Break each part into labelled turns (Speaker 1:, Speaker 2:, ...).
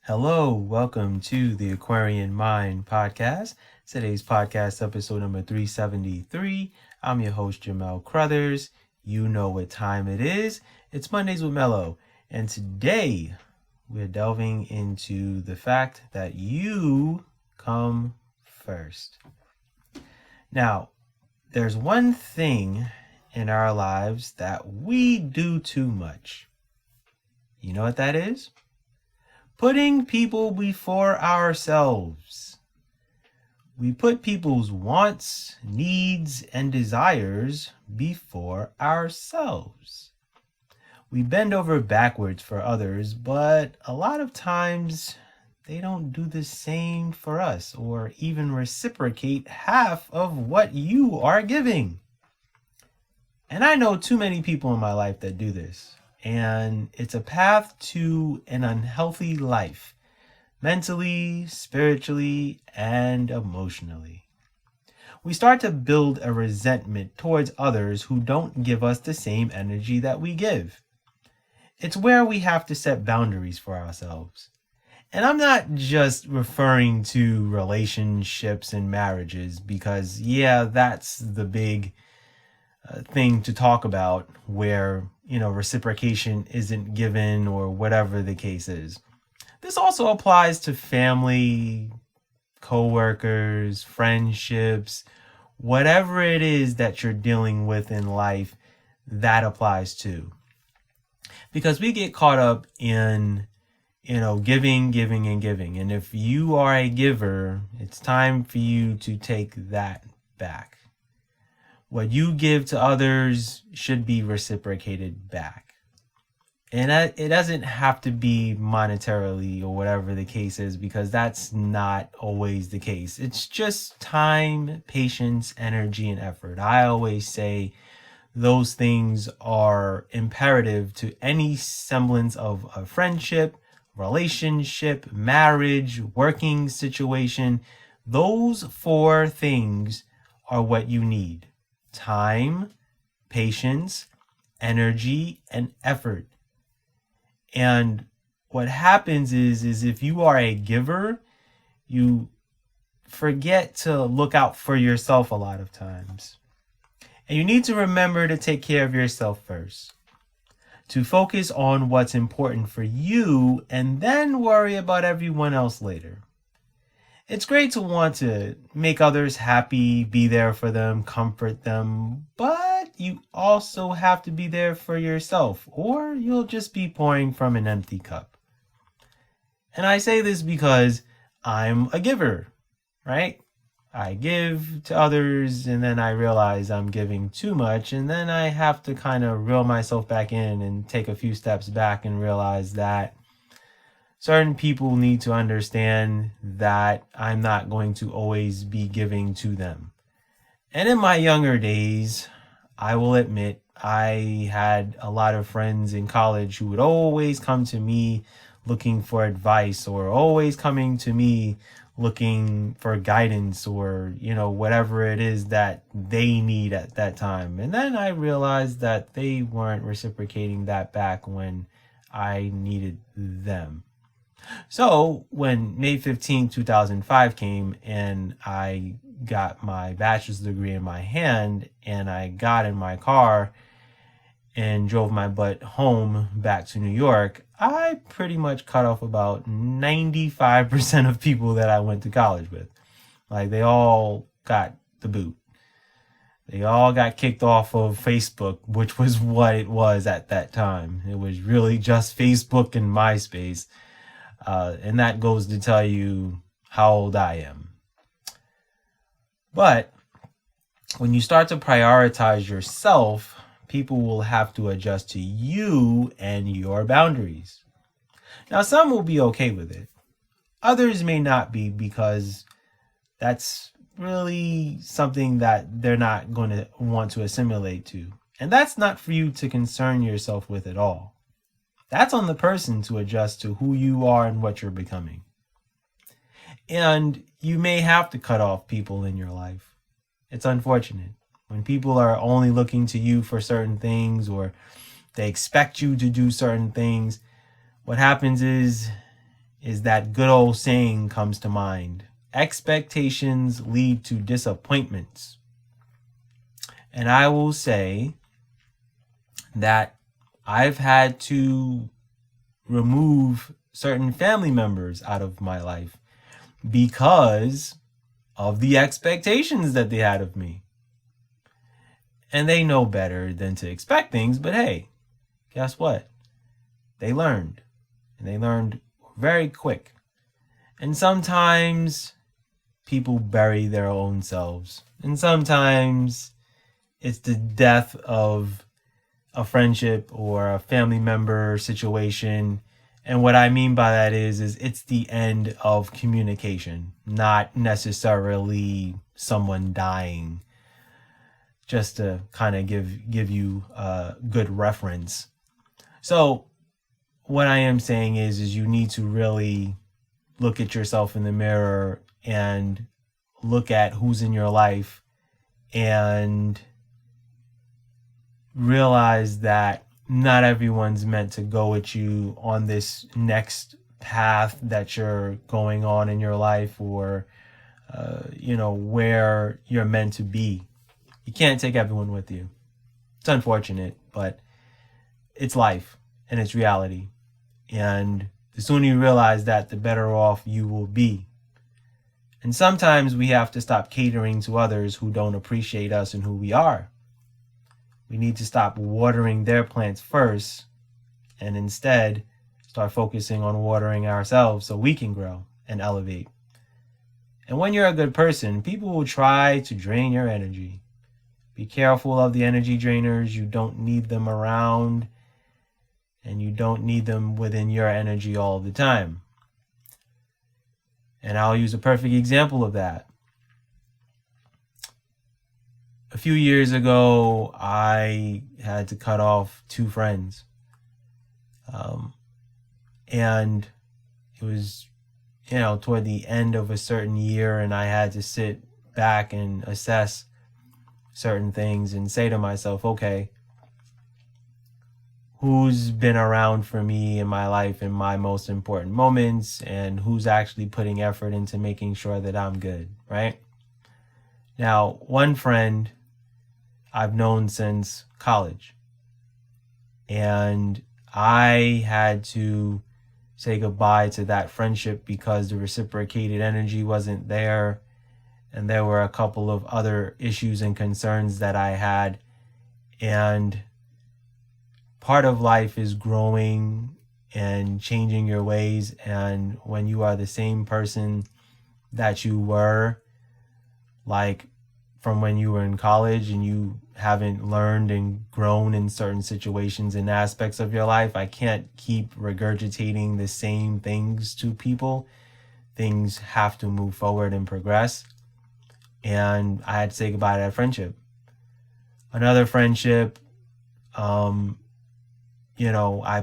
Speaker 1: Hello, welcome to the Aquarian Mind podcast. Today's podcast episode number 373. I'm your host, Jamel Crothers. You know what time it is. It's Mondays with Mello. And today we're delving into the fact that you come first. Now, there's one thing in our lives that we do too much. You know what that is? Putting people before ourselves. We put people's wants, needs, and desires before ourselves. We bend over backwards for others, but a lot of times they don't do the same for us or even reciprocate half of what you are giving. And I know too many people in my life that do this. And it's a path to an unhealthy life, mentally, spiritually, and emotionally. We start to build a resentment towards others who don't give us the same energy that we give. It's where we have to set boundaries for ourselves. And I'm not just referring to relationships and marriages because, that's the big thing to talk about where reciprocation isn't given or whatever the case is. This also applies to family, co-workers, friendships, whatever it is that you're dealing with in life, that applies too. Because we get caught up in giving and giving. And if you are a giver, it's time for you to take that back. What you give to others should be reciprocated back. And it doesn't have to be monetarily or whatever the case is, because that's not always the case. It's just time, patience, energy, and effort. I always say those things are imperative to any semblance of a friendship, relationship, marriage, working situation. Those four things are what you need. Time, patience, energy, and effort. And what happens is if you are a giver, you forget to look out for yourself a lot of times. And you need to remember to take care of yourself first. To focus on what's important for you and then worry about everyone else later. It's great to want to make others happy, be there for them, comfort them, but you also have to be there for yourself, or you'll just be pouring from an empty cup. And I say this because I'm a giver, right? I give to others and then I realize I'm giving too much, and then I have to kind of reel myself back in and take a few steps back and realize that certain people need to understand that I'm not going to always be giving to them. And in my younger days, I will admit, I had a lot of friends in college who would always come to me looking for advice, or always coming to me looking for guidance, or, whatever it is that they need at that time. And then I realized that they weren't reciprocating that back when I needed them. So when May 15, 2005 came and I got my bachelor's degree in my hand, and I got in my car and drove my butt home back to New York, I pretty much cut off about 95% of people that I went to college with. Like, they all got the boot. They all got kicked off of Facebook, which was what it was at that time. It was really just Facebook and MySpace. And that goes to tell you how old I am. But when you start to prioritize yourself, people will have to adjust to you and your boundaries. Now, some will be okay with it. Others may not be, because that's really something that they're not going to want to assimilate to. And that's not for you to concern yourself with at all. That's on the person to adjust to who you are and what you're becoming. And you may have to cut off people in your life. It's unfortunate. When people are only looking to you for certain things, or they expect you to do certain things, what happens is is that good old saying comes to mind: expectations lead to disappointments. And I will say that I've had to remove certain family members out of my life because of the expectations that they had of me. And they know better than to expect things, but hey, guess what? They learned. And they learned very quick. And sometimes people bury their own selves. And sometimes it's the death of a friendship or a family member situation. And what I mean by that is it's the end of communication, not necessarily someone dying. Just to kind of give you a good reference. So what I am saying is you need to really look at yourself in the mirror and look at who's in your life and realize that not everyone's meant to go with you on this next path that you're going on in your life, or where you're meant to be. You can't take everyone with you. It's unfortunate, but it's life and it's reality. And the sooner you realize that, the better off you will be. And sometimes we have to stop catering to others who don't appreciate us and who we are. We need to stop watering their plants first and instead start focusing on watering ourselves so we can grow and elevate. And when you're a good person, people will try to drain your energy. Be careful of the energy drainers. You don't need them around, and you don't need them within your energy all the time. And I'll use a perfect example of that. A few years ago, I had to cut off 2 friends. And it was, toward the end of a certain year, and I had to sit back and assess certain things and say to myself, okay, who's been around for me in my life in my most important moments, and who's actually putting effort into making sure that I'm good, right? Now, one friend I've known since college, and I had to say goodbye to that friendship because the reciprocated energy wasn't there. And there were a couple of other issues and concerns that I had. And part of life is growing and changing your ways. And when you are the same person that you were, like from when you were in college, and you haven't learned and grown in certain situations and aspects of your life, I can't keep regurgitating the same things to people. Things have to move forward and progress. And I had to say goodbye to that friendship. Another friendship, I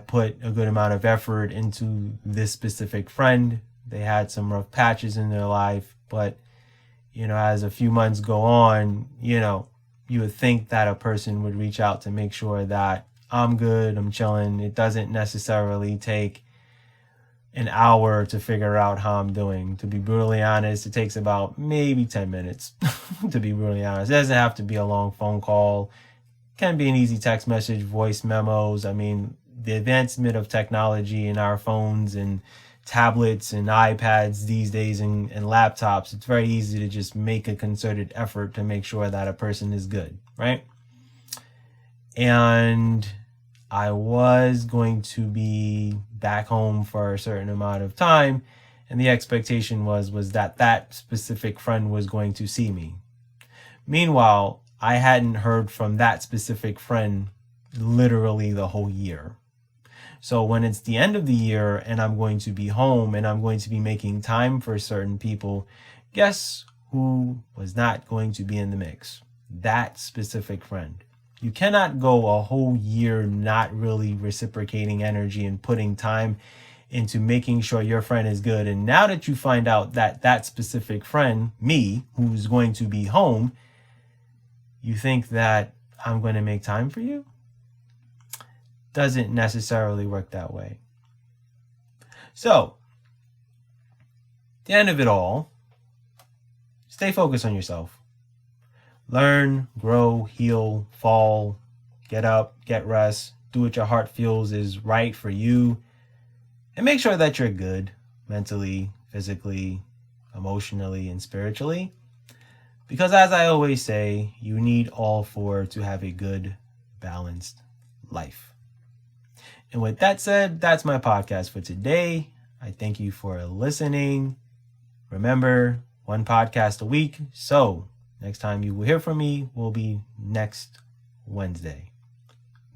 Speaker 1: put a good amount of effort into this specific friend. They had some rough patches in their life, but, as a few months go on, you would think that a person would reach out to make sure that I'm good, I'm chilling. It doesn't necessarily take an hour to figure out how I'm doing. To be brutally honest, it takes about maybe 10 minutes, to be brutally honest. It doesn't have to be a long phone call. It can be an easy text message, voice memos. I mean, the advancement of technology in our phones and tablets and iPads these days and laptops, it's very easy to just make a concerted effort to make sure that a person is good, right? And I was going to be back home for a certain amount of time, and the expectation was that specific friend was going to see me. Meanwhile, I hadn't heard from that specific friend literally the whole year. So when it's the end of the year and I'm going to be home and I'm going to be making time for certain people, guess who was not going to be in the mix? That specific friend. You cannot go a whole year not really reciprocating energy and putting time into making sure your friend is good. And now that you find out that that specific friend, me, who's going to be home, you think that I'm going to make time for you? Doesn't necessarily work that way. So the end of it all, stay focused on yourself. Learn, grow, heal, fall, get up, get rest, do what your heart feels is right for you, and make sure that you're good mentally, physically, emotionally, and spiritually. Because as I always say, you need all four to have a good, balanced life. And with that said, that's my podcast for today. I thank you for listening. Remember, one podcast a week. So next time you will hear from me will be next Wednesday.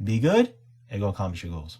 Speaker 1: Be good and go accomplish your goals.